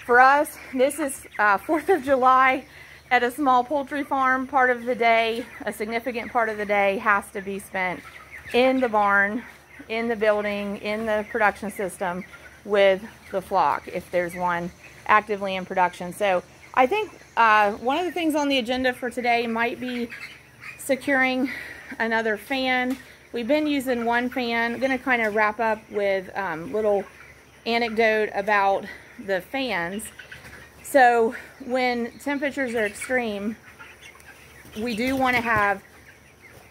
for us, this is 4th of July at a small poultry farm. Part of the day, a significant part of the day, has to be spent in the barn, in the building, in the production system with the flock, if there's one actively in production. So I think one of the things on the agenda for today might be securing another fan. We've been using one fan. I'm going to kind of wrap up with a little anecdote about the fans. So when temperatures are extreme, we do want to have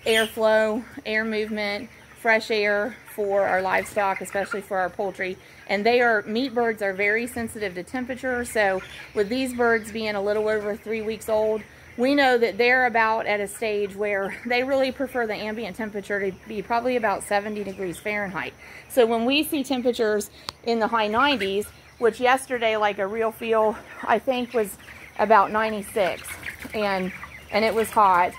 airflow, air movement, fresh air for our livestock, especially for our poultry. And meat birds are very sensitive to temperature. So with these birds being a little over 3 weeks old, we know that they're about at a stage where they really prefer the ambient temperature to be probably about 70 degrees Fahrenheit. So when we see temperatures in the high 90s, which yesterday, like a real feel, I think was about 96, and it was hot.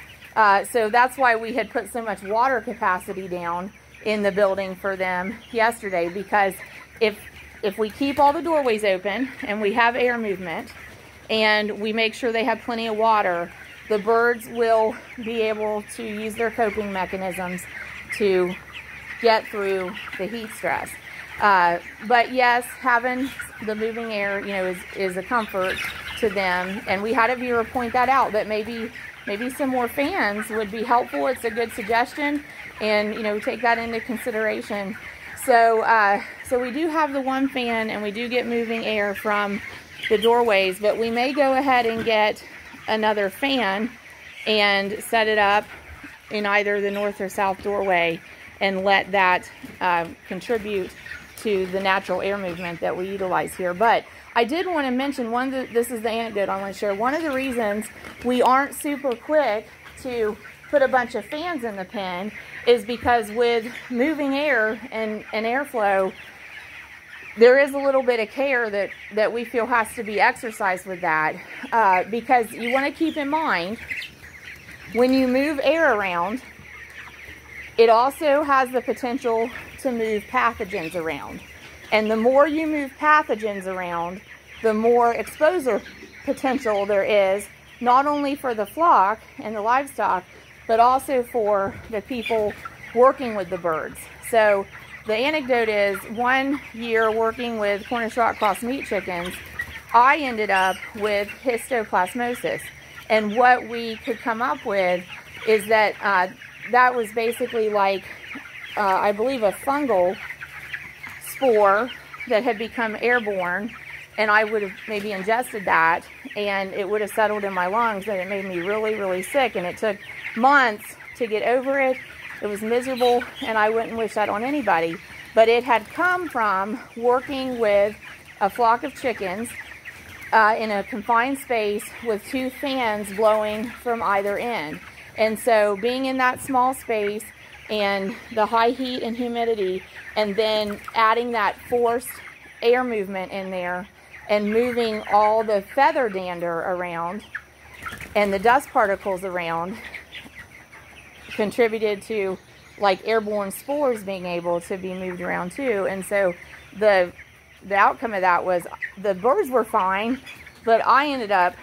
So that's why we had put so much water capacity down in the building for them yesterday, because if we keep all the doorways open and we have air movement and we make sure they have plenty of water, the birds will be able to use their coping mechanisms to get through the heat stress. But yes, having the moving air, is a comfort to them. And we had a viewer point that out, that maybe some more fans would be helpful. It's a good suggestion, and take that into consideration. So we do have the one fan, and we do get moving air from the doorways, but we may go ahead and get another fan and set it up in either the north or south doorway and let that contribute to the natural air movement that we utilize here. But I did want to mention this is the anecdote I want to share. One of the reasons we aren't super quick to put a bunch of fans in the pen is because with moving air and airflow, there is a little bit of care that we feel has to be exercised with that, because you want to keep in mind, when you move air around, it also has the potential to move pathogens around. And the more you move pathogens around, the more exposure potential there is, not only for the flock and the livestock, but also for the people working with the birds. So the anecdote is, one year working with Cornish rock cross meat chickens, I ended up with histoplasmosis. And what we could come up with is that that was basically like, I believe, a fungal spore that had become airborne, and I would have maybe ingested that, and it would have settled in my lungs, and it made me really, really sick. And it took months to get over it. It was miserable, and I wouldn't wish that on anybody. But it had come from working with a flock of chickens in a confined space with 2 fans blowing from either end. And so being in that small space and the high heat and humidity, and then adding that forced air movement in there and moving all the feather dander around and the dust particles around, contributed to like airborne spores being able to be moved around too. And so the outcome of that was the birds were fine, but I ended up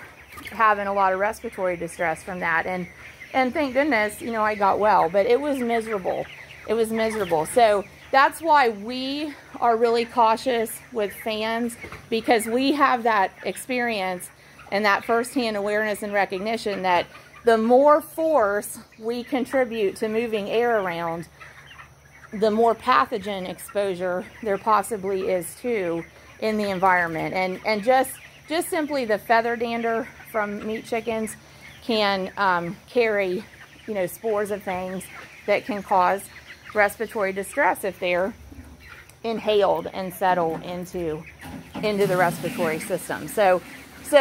having a lot of respiratory distress from that. And thank goodness, I got well, but it was miserable. It was miserable. So that's why we are really cautious with fans, because we have that experience and that firsthand awareness and recognition that the more force we contribute to moving air around, the more pathogen exposure there possibly is too in the environment. And just simply the feather dander from meat chickens can carry, spores of things that can cause respiratory distress if they're inhaled and settle into the respiratory system. So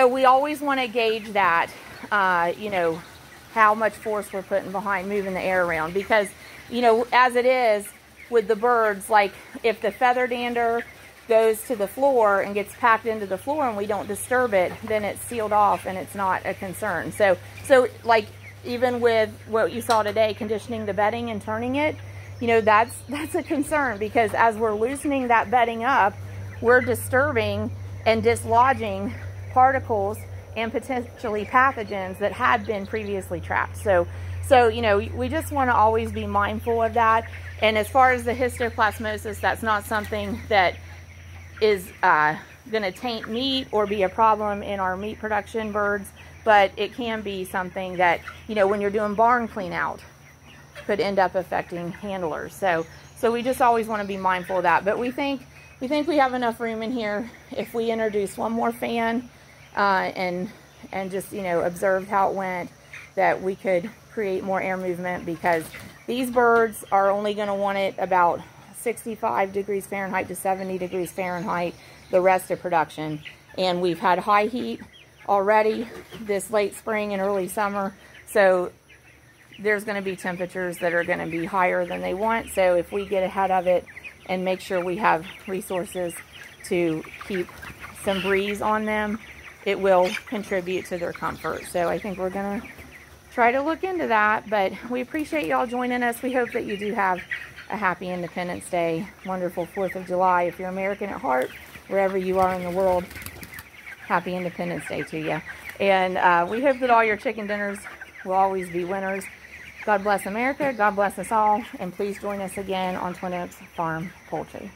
we always want to gauge that, how much force we're putting behind moving the air around, because, as it is with the birds, like if the feather dander goes to the floor and gets packed into the floor and we don't disturb it, then it's sealed off and it's not a concern. So like even with what you saw today, conditioning the bedding and turning it, that's a concern, because as we're loosening that bedding up, we're disturbing and dislodging particles and potentially pathogens that had been previously trapped. So you know, we just want to always be mindful of that. And as far as the histoplasmosis, that's not something that is going to taint meat or be a problem in our meat production birds, but it can be something that, you know, when you're doing barn clean out, could end up affecting handlers. So we just always want to be mindful of that. But we think we have enough room in here. If we introduce one more fan and just, you know, observed how it went, that we could create more air movement, because these birds are only going to want it about 65 degrees Fahrenheit to 70 degrees Fahrenheit the rest of production. And we've had high heat already this late spring and early summer, so there's going to be temperatures that are going to be higher than they want. So if we get ahead of it and make sure we have resources to keep some breeze on them, it will contribute to their comfort. So I think we're going to try to look into that. But we appreciate y'all joining us. We hope that you do have a happy Independence Day, wonderful 4th of July. If you're American at heart, wherever you are in the world, happy Independence Day to you. And we hope that all your chicken dinners will always be winners. God bless America. God bless us all. And please join us again on Twin Oaks Farm Poultry.